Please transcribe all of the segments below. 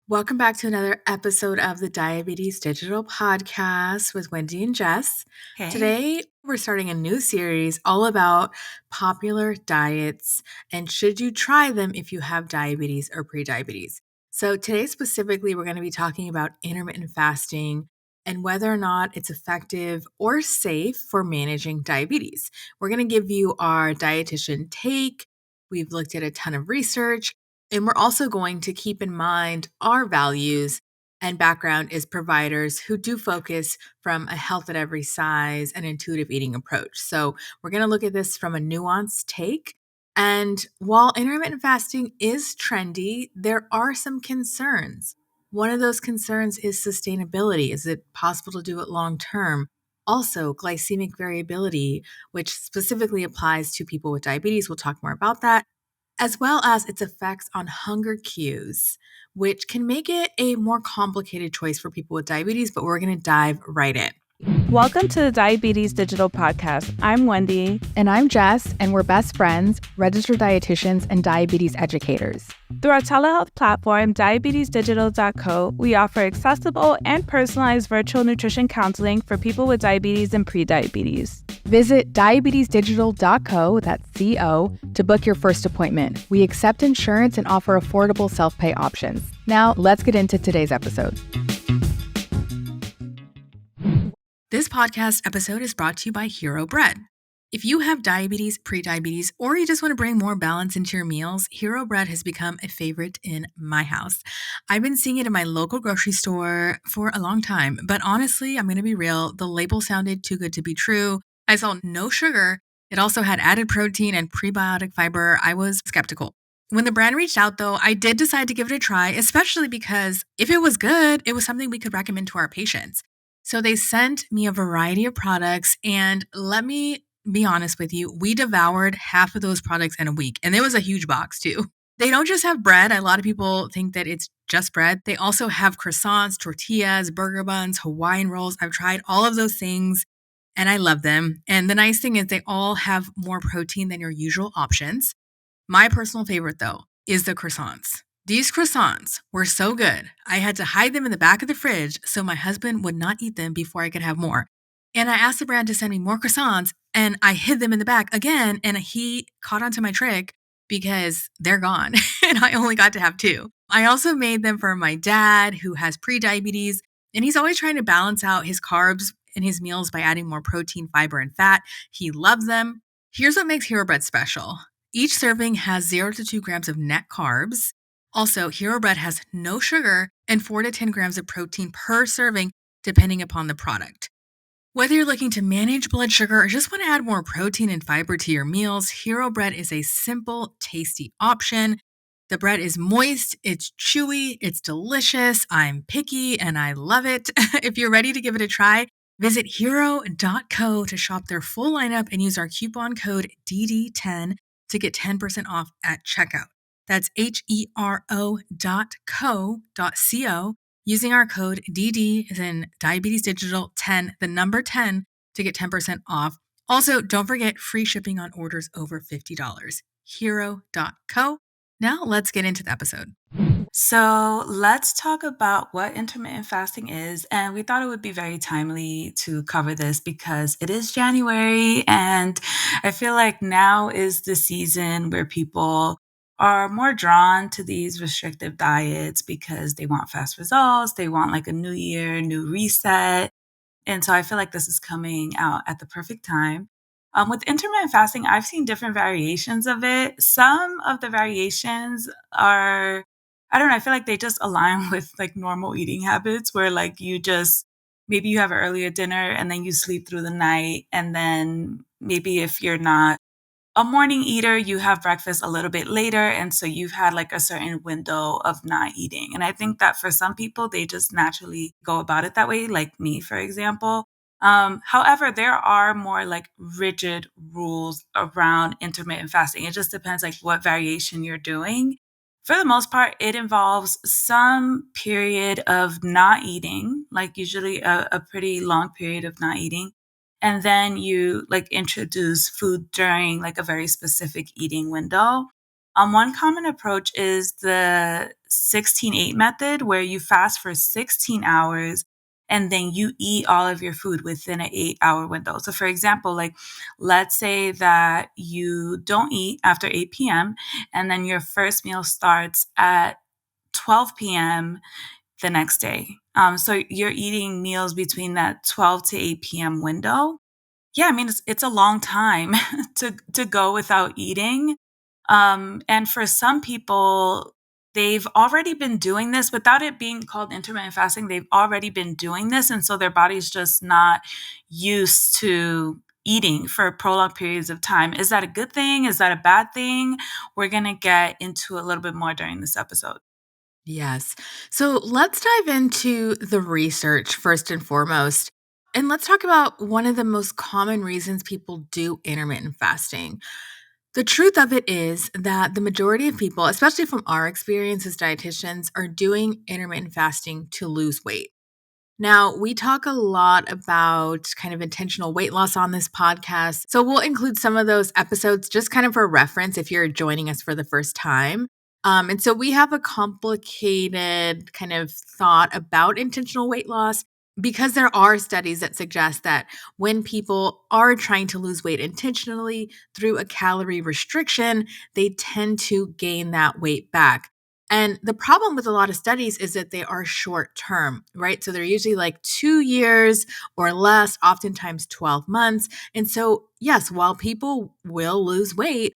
Welcome back to another episode of the Diabetes Digital Podcast with Wendy and Jess. Hey. Today, we're starting a new series all about popular diets and should you try them if you have diabetes or prediabetes. So, today specifically, we're going to be talking about intermittent fasting and whether or not it's effective or safe for managing diabetes. We're going to give you our dietitian take. We've looked at a ton of research. And we're also going to keep in mind our values and background as providers who do focus from a health at every size and intuitive eating approach. So, we're going to look at this from a nuanced take. And while intermittent fasting is trendy, there are some concerns. One of those concerns is sustainability. Is it possible to do it long term? Also, glycemic variability, which specifically applies to people with diabetes. We'll talk more about that, as well as its effects on hunger cues, which can make it a more complicated choice for people with diabetes, but we're going to dive right in. Welcome to the Diabetes Digital Podcast. I'm Wendy. And I'm Jess, and we're best friends, registered dietitians, and diabetes educators. Through our telehealth platform, diabetesdigital.co, we offer accessible and personalized virtual nutrition counseling for people with diabetes and prediabetes. Visit diabetesdigital.co, that's C-O, to book your first appointment. We accept insurance and offer affordable self-pay options. Now, let's get into today's episode. This podcast episode is brought to you by Hero Bread. If you have diabetes, prediabetes, or you just want to bring more balance into your meals, Hero Bread has become a favorite in my house. I've been seeing it in my local grocery store for a long time, but honestly, I'm going to be real, the label sounded too good to be true. I saw no sugar. It also had added protein and prebiotic fiber. I was skeptical. When the brand reached out, though, I did decide to give it a try, especially because if it was good, it was something we could recommend to our patients. So they sent me a variety of products, and let me be honest with you, we devoured half of those products in a week, and it was a huge box too. They don't just have bread. A lot of people think that it's just bread. They also have croissants, tortillas, burger buns, Hawaiian rolls. I've tried all of those things, and I love them. And the nice thing is they all have more protein than your usual options. My personal favorite, though, is the croissants. These croissants were so good, I had to hide them in the back of the fridge so my husband would not eat them before I could have more. And I asked the brand to send me more croissants, and I hid them in the back again, and he caught onto my trick because they're gone, and I only got to have two. I also made them for my dad, who has prediabetes, and he's always trying to balance out his carbs in his meals by adding more protein, fiber, and fat. He loves them. Here's what makes Hero Bread special. Each serving has 0 to 2 grams of net carbs. Also, Hero Bread has no sugar and 4 to 10 grams of protein per serving, depending upon the product. Whether you're looking to manage blood sugar or just want to add more protein and fiber to your meals, Hero Bread is a simple, tasty option. The bread is moist, it's chewy, it's delicious. I'm picky and I love it. If you're ready to give it a try, visit hero.co to shop their full lineup and use our coupon code DD10 to get 10% off at checkout. That's hero.co.co, using our code DD as in Diabetes Digital 10, the number 10, to get 10% off. Also, don't forget free shipping on orders over $50. Hero.co. Now let's get into the episode. So let's talk about what intermittent fasting is. And we thought it would be very timely to cover this because it is January. And I feel like now is the season where people are more drawn to these restrictive diets because they want fast results. They want like a new year, new reset. And so I feel like this is coming out at the perfect time. With intermittent fasting, I've seen different variations of it. Some of the variations are, I don't know, I feel like they just align with like normal eating habits where like you just, maybe you have an earlier dinner and then you sleep through the night. And then maybe if you're not a morning eater, you have breakfast a little bit later. And so you've had like a certain window of not eating. And I think that for some people, they just naturally go about it that way, like me, for example. However, there are more like rigid rules around intermittent fasting. It just depends like what variation you're doing. For the most part, it involves some period of not eating, like usually a pretty long period of not eating. And then you like introduce food during like a very specific eating window. One common approach is the 16-8 method, where you fast for 16 hours and then you eat all of your food within an 8-hour window. So, for example, like let's say that you don't eat after 8 p.m. and then your first meal starts at 12 p.m. the next day. So you're eating meals between that 12 to 8 p.m. window. Yeah, I mean, it's a long time to go without eating. And for some people, they've already been doing this without it being called intermittent fasting. They've already been doing this, and so their body's just not used to eating for prolonged periods of time. Is that a good thing? Is that a bad thing? We're gonna get into a little bit more during this episode. Yes. So let's dive into the research first and foremost. And let's talk about one of the most common reasons people do intermittent fasting. The truth of it is that the majority of people, especially from our experience as dietitians, are doing intermittent fasting to lose weight. Now, we talk a lot about kind of intentional weight loss on this podcast. So we'll include some of those episodes just kind of for reference if you're joining us for the first time. And so we have a complicated kind of thought about intentional weight loss because there are studies that suggest that when people are trying to lose weight intentionally through a calorie restriction, they tend to gain that weight back. And the problem with a lot of studies is that they are short term, right? So they're usually like 2 years or less, oftentimes 12 months. And so, yes, while people will lose weight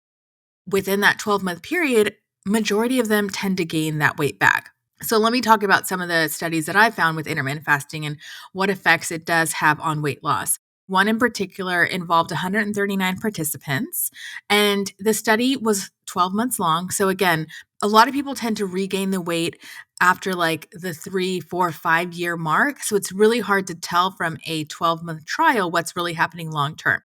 within that 12-month period, majority of them tend to gain that weight back. So let me talk about some of the studies that I found with intermittent fasting and what effects it does have on weight loss. One in particular involved 139 participants, and the study was 12 months long. So again, a lot of people tend to regain the weight after like the 3, 4, 5 year mark. So it's really hard to tell from a 12-month trial what's really happening long term.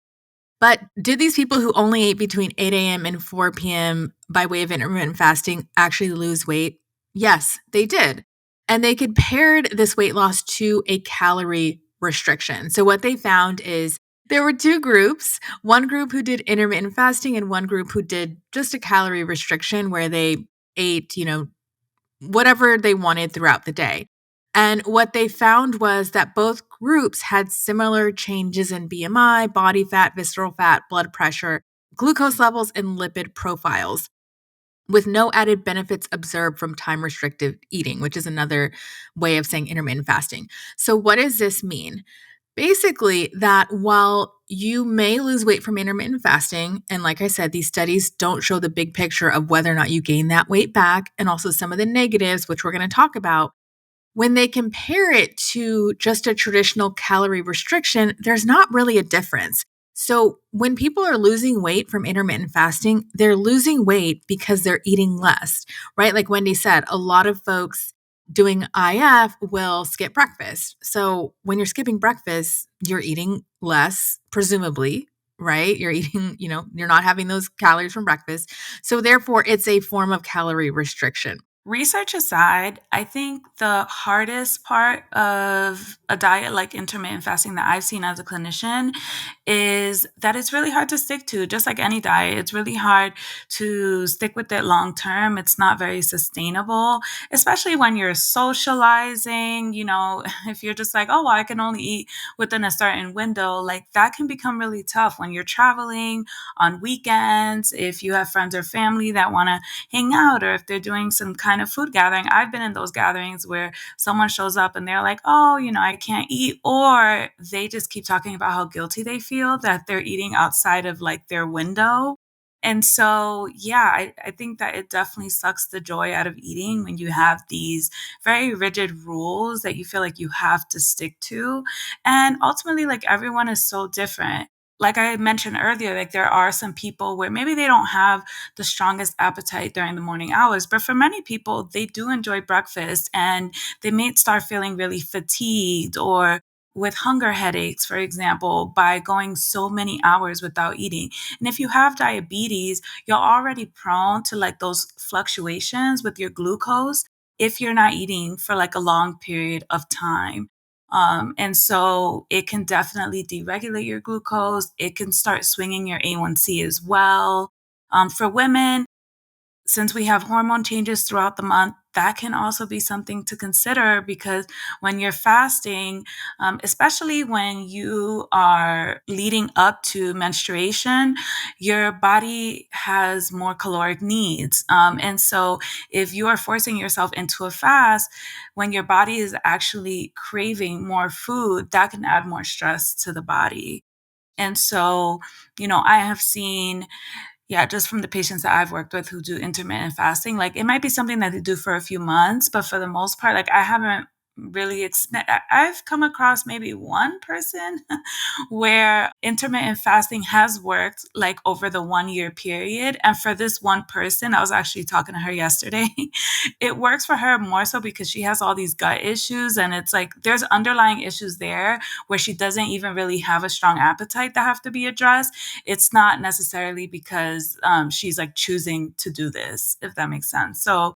But did these people who only ate between 8 a.m. and 4 p.m. by way of intermittent fasting actually lose weight? Yes, they did. And they compared this weight loss to a calorie restriction. So, what they found is there were two groups, one group who did intermittent fasting and one group who did just a calorie restriction where they ate, whatever they wanted throughout the day. And what they found was that both groups had similar changes in BMI, body fat, visceral fat, blood pressure, glucose levels, and lipid profiles, with no added benefits observed from time restricted eating, which is another way of saying intermittent fasting. So, what does this mean? Basically, that while you may lose weight from intermittent fasting, and like I said, these studies don't show the big picture of whether or not you gain that weight back, and also some of the negatives, which we're going to talk about. When they compare it to just a traditional calorie restriction, there's not really a difference. So, when people are losing weight from intermittent fasting, they're losing weight because they're eating less, right? Like Wendy said, a lot of folks doing IF will skip breakfast. So, when you're skipping breakfast, you're eating less, presumably, right? You're eating, you're not having those calories from breakfast. So, therefore, it's a form of calorie restriction. Research aside, I think the hardest part of a diet like intermittent fasting that I've seen as a clinician is that it's really hard to stick to. Just like any diet, it's really hard to stick with it long term. It's not very sustainable, especially when you're socializing. If you're just like, oh, well, I can only eat within a certain window, like that can become really tough when you're traveling on weekends. If you have friends or family that want to hang out, or if they're doing some kind of food gathering. I've been in those gatherings where someone shows up and they're like, oh, I can't eat. Or they just keep talking about how guilty they feel that they're eating outside of like their window. And so, yeah, I think that it definitely sucks the joy out of eating when you have these very rigid rules that you feel like you have to stick to. And ultimately, like everyone is so different. Like I mentioned earlier, like there are some people where maybe they don't have the strongest appetite during the morning hours, but for many people, they do enjoy breakfast and they may start feeling really fatigued or with hunger headaches, for example, by going so many hours without eating. And if you have diabetes, you're already prone to like those fluctuations with your glucose if you're not eating for like a long period of time. And so it can definitely deregulate your glucose. It can start swinging your A1C as well. For women, since we have hormone changes throughout the month, that can also be something to consider, because when you're fasting, especially when you are leading up to menstruation, your body has more caloric needs. And so if you are forcing yourself into a fast, when your body is actually craving more food, that can add more stress to the body. And so, I have seen, yeah, just from the patients that I've worked with who do intermittent fasting, like it might be something that they do for a few months, but for the most part, like I haven't really I've come across maybe one person where intermittent fasting has worked like over the 1 year period. And for this one person, I was actually talking to her yesterday. It works for her more so because she has all these gut issues, and it's like there's underlying issues there where she doesn't even really have a strong appetite that have to be addressed. It's not necessarily because she's like choosing to do this, if that makes sense. So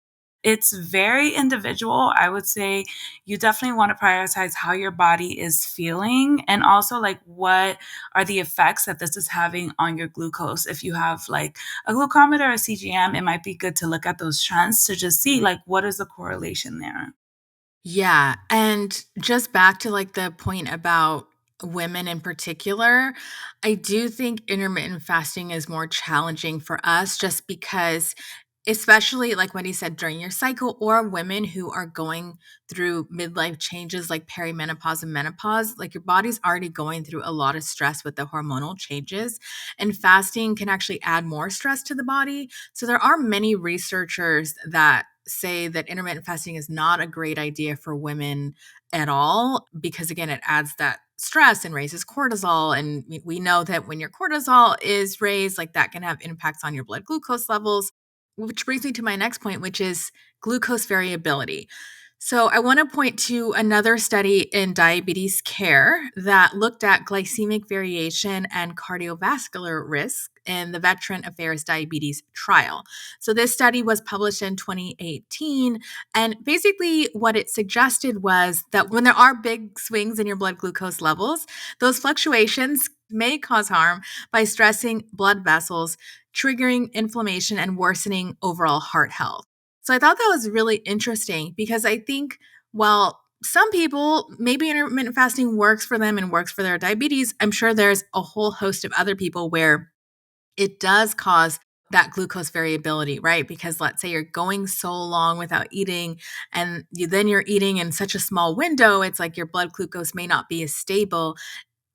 it's very individual. I would say you definitely want to prioritize how your body is feeling, and also like what are the effects that this is having on your glucose. If you have like a glucometer or a CGM, it might be good to look at those trends to just see like what is the correlation there. Yeah. And just back to like the point about women in particular, I do think intermittent fasting is more challenging for us just because, especially like what he said, during your cycle, or women who are going through midlife changes like perimenopause and menopause, like your body's already going through a lot of stress with the hormonal changes, and fasting can actually add more stress to the body. So there are many researchers that say that intermittent fasting is not a great idea for women at all, because again, it adds that stress and raises cortisol, and we know that when your cortisol is raised, like that can have impacts on your blood glucose levels, which brings me to my next point, which is glucose variability. So, I want to point to another study in diabetes care that looked at glycemic variation and cardiovascular risk in the Veteran Affairs Diabetes Trial. So, this study was published in 2018. And basically, what it suggested was that when there are big swings in your blood glucose levels, those fluctuations may cause harm by stressing blood vessels, triggering inflammation, and worsening overall heart health. So I thought that was really interesting because I think, well, some people, maybe intermittent fasting works for them and works for their diabetes. I'm sure there's a whole host of other people where it does cause that glucose variability, right? Because let's say you're going so long without eating, and then you're eating in such a small window, it's like your blood glucose may not be as stable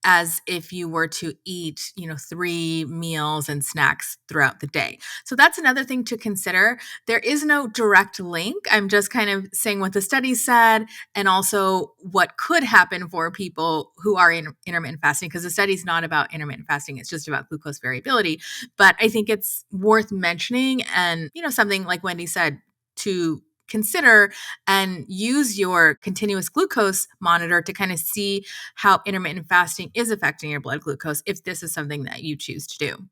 as if you were to eat, 3 meals and snacks throughout the day. So that's another thing to consider. There is no direct link. I'm just kind of saying what the study said and also what could happen for people who are in intermittent fasting, because the study's not about intermittent fasting, it's just about glucose variability. But I think it's worth mentioning, and, something like Wendy said, to consider and use your continuous glucose monitor to kind of see how intermittent fasting is affecting your blood glucose if this is something that you choose to do.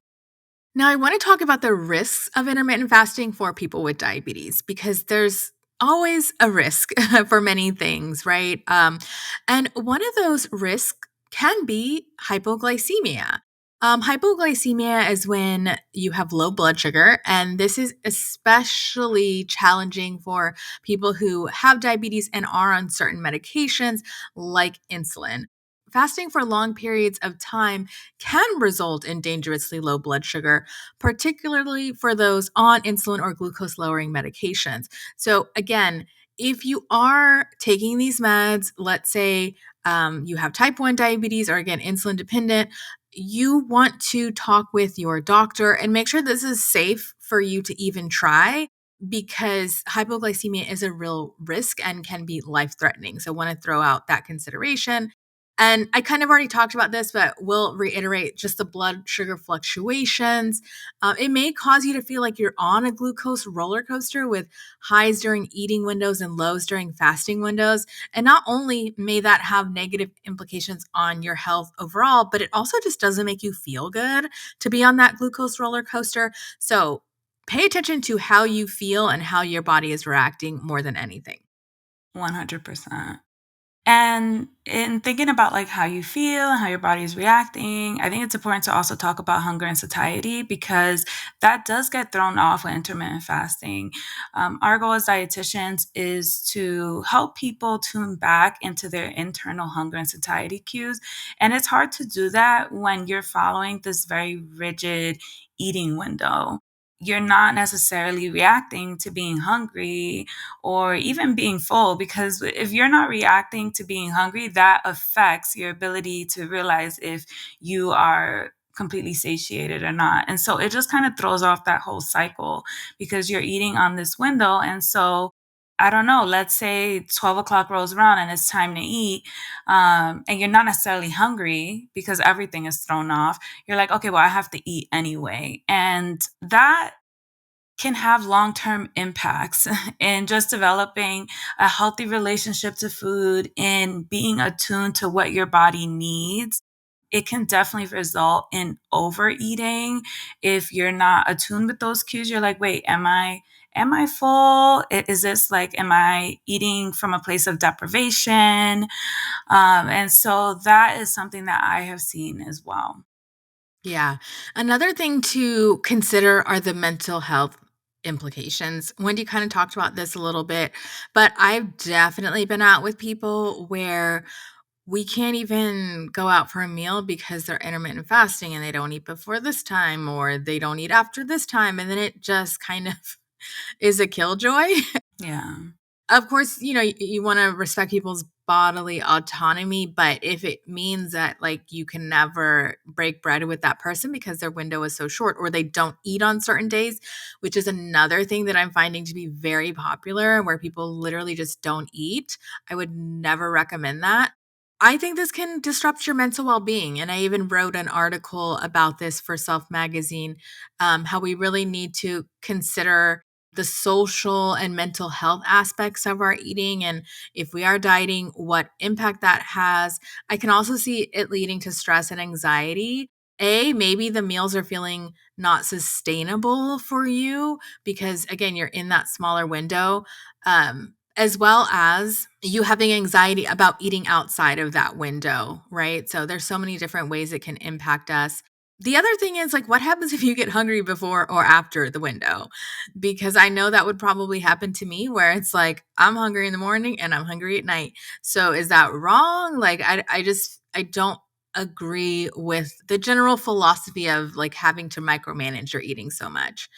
Now, I want to talk about the risks of intermittent fasting for people with diabetes, because there's always a risk for many things, right? And one of those risks can be hypoglycemia. Hypoglycemia is when you have low blood sugar, and this is especially challenging for people who have diabetes and are on certain medications like insulin. Fasting for long periods of time can result in dangerously low blood sugar, particularly for those on insulin or glucose lowering medications. So, again, if you are taking these meds, let's say you have type 1 diabetes or again, insulin dependent, you want to talk with your doctor and make sure this is safe for you to even try, because hypoglycemia is a real risk and can be life threatening. So, I want to throw out that consideration. And I kind of already talked about this, but we'll reiterate just the blood sugar fluctuations. It may cause you to feel like you're on a glucose roller coaster with highs during eating windows and lows during fasting windows. And not only may that have negative implications on your health overall, but it also just doesn't make you feel good to be on that glucose roller coaster. So pay attention to how you feel and how your body is reacting more than anything. 100%. And in thinking about like how you feel and how your body is reacting, I think it's important to also talk about hunger and satiety because that does get thrown off with intermittent fasting. Our goal as dietitians is to help people tune back into their internal hunger and satiety cues. And it's hard to do that when you're following this very rigid eating window. You're not necessarily reacting to being hungry or even being full, because if you're not reacting to being hungry, that affects your ability to realize if you are completely satiated or not. And so it just kind of throws off that whole cycle because you're eating on this window. And so I don't know, let's say 12 o'clock rolls around and it's time to eat, and you're not necessarily hungry because everything is thrown off. You're like, okay, well, I have to eat anyway. And that can have long-term impacts in just developing a healthy relationship to food and being attuned to what your body needs. It can definitely result in overeating if you're not attuned with those cues. You're like, wait, am I full? Is this like, am I eating from a place of deprivation? And so that is something that I have seen as well. Yeah. Another thing to consider are the mental health implications. Wendy kind of talked about this a little bit, but I've definitely been out with people where we can't even go out for a meal because they're intermittent fasting and they don't eat before this time or they don't eat after this time. And then it just kind of is a killjoy. Yeah. Of course, you want to respect people's bodily autonomy, but if it means that like you can never break bread with that person because their window is so short or they don't eat on certain days, which is another thing that I'm finding to be very popular where people literally just don't eat, I would never recommend that. I think this can disrupt your mental well-being, and I even wrote an article about this for Self Magazine, how we really need to consider the social and mental health aspects of our eating, and if we are dieting, what impact that has. I can also see it leading to stress and anxiety. Maybe the meals are feeling not sustainable for you because, again, you're in that smaller window, as well as you having anxiety about eating outside of that window, right? So there's so many different ways it can impact us. The other thing is like, what happens if you get hungry before or after the window? Because I know that would probably happen to me where it's like, I'm hungry in the morning and I'm hungry at night. So is that wrong? Like, I don't agree with the general philosophy of like having to micromanage your eating so much.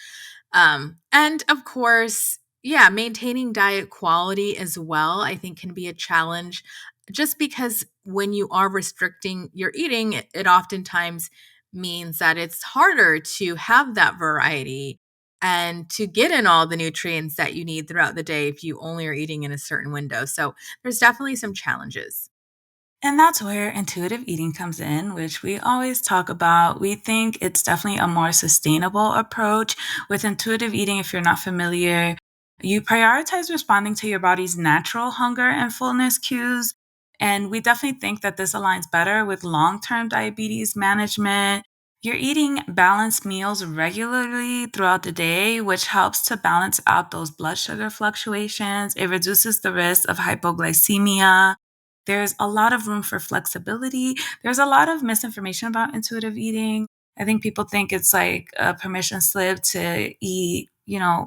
And of course, yeah, maintaining diet quality as well, I think can be a challenge just because when you are restricting your eating, it oftentimes means that it's harder to have that variety and to get in all the nutrients that you need throughout the day if you only are eating in a certain window. So there's definitely some challenges. And that's where intuitive eating comes in, which we always talk about. We think it's definitely a more sustainable approach. With intuitive eating, if you're not familiar, you prioritize responding to your body's natural hunger and fullness cues. And we definitely think that this aligns better with long term diabetes management. You're eating balanced meals regularly throughout the day, which helps to balance out those blood sugar fluctuations. It reduces the risk of hypoglycemia. There's a lot of room for flexibility. There's a lot of misinformation about intuitive eating. I think people think it's like a permission slip to eat,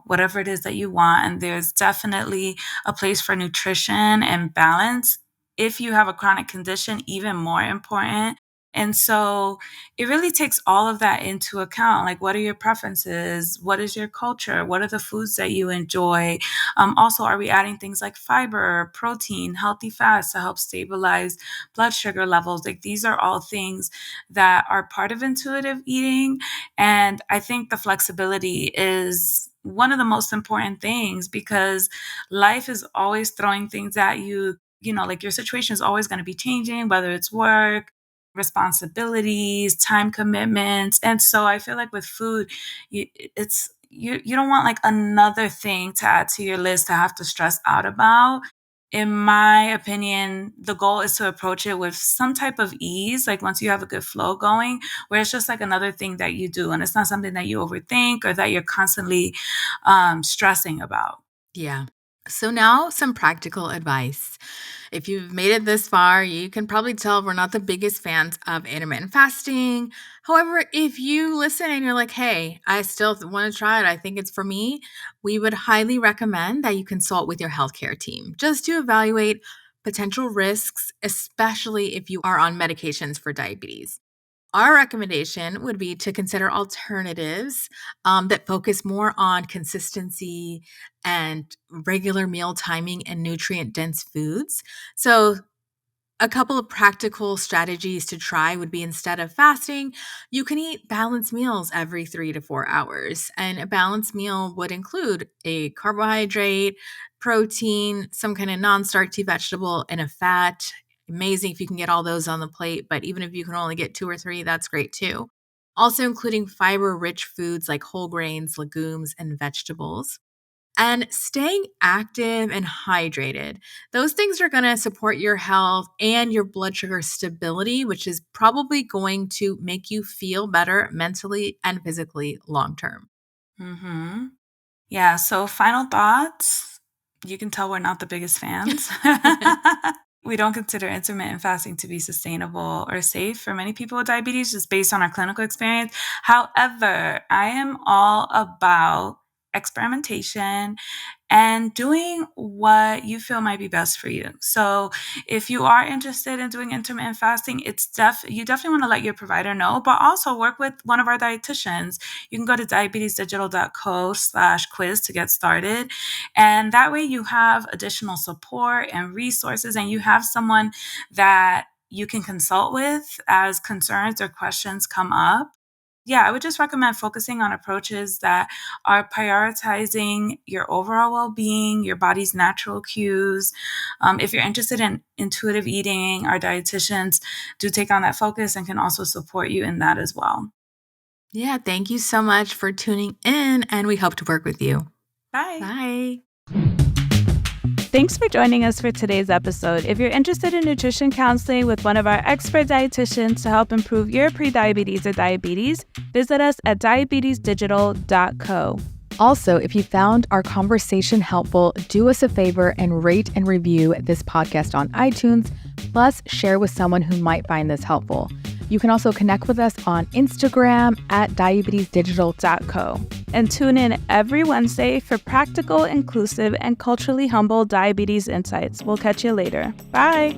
whatever it is that you want. And there's definitely a place for nutrition and balance. If you have a chronic condition, even more important. And so it really takes all of that into account. Like, what are your preferences? What is your culture? What are the foods that you enjoy? Also, are we adding things like fiber, protein, healthy fats to help stabilize blood sugar levels? Like, these are all things that are part of intuitive eating. And I think the flexibility is one of the most important things because life is always throwing things at you. Like your situation is always going to be changing, whether it's work, responsibilities, time commitments. And so I feel like with food, you don't want like another thing to add to your list to have to stress out about. In my opinion, the goal is to approach it with some type of ease, like once you have a good flow going, where it's just like another thing that you do. And it's not something that you overthink or that you're constantly stressing about. Yeah. So now some practical advice. If you've made it this far, you can probably tell we're not the biggest fans of intermittent fasting. However, if you listen and you're like, hey, I still want to try it, I think it's for me, we would highly recommend that you consult with your healthcare team just to evaluate potential risks, especially if you are on medications for diabetes. Our recommendation would be to consider alternatives that focus more on consistency and regular meal timing and nutrient dense foods. So, a couple of practical strategies to try would be instead of fasting, you can eat balanced meals every 3 to 4 hours. And a balanced meal would include a carbohydrate, protein, some kind of non starchy vegetable, and a fat. Amazing if you can get all those on the plate, but even if you can only get 2 or 3, that's great too. Also, including fiber rich foods like whole grains, legumes, and vegetables. And staying active and hydrated. Those things are going to support your health and your blood sugar stability, which is probably going to make you feel better mentally and physically long term. Mm-hmm. Yeah, so final thoughts. You can tell we're not the biggest fans. We don't consider intermittent fasting to be sustainable or safe for many people with diabetes, just based on our clinical experience. However, I am all about experimentation and doing what you feel might be best for you. So if you are interested in doing intermittent fasting, you definitely want to let your provider know, but also work with one of our dietitians. You can go to diabetesdigital.co/quiz to get started. And that way you have additional support and resources, and you have someone that you can consult with as concerns or questions come up. Yeah, I would just recommend focusing on approaches that are prioritizing your overall well-being, your body's natural cues. If you're interested in intuitive eating, our dietitians do take on that focus and can also support you in that as well. Yeah, thank you so much for tuning in, and we hope to work with you. Bye. Bye. Thanks for joining us for today's episode. If you're interested in nutrition counseling with one of our expert dietitians to help improve your prediabetes or diabetes, visit us at diabetesdigital.co. Also, if you found our conversation helpful, do us a favor and rate and review this podcast on iTunes, plus share with someone who might find this helpful. You can also connect with us on Instagram at diabetesdigital.co. And tune in every Wednesday for practical, inclusive, and culturally humble diabetes insights. We'll catch you later. Bye.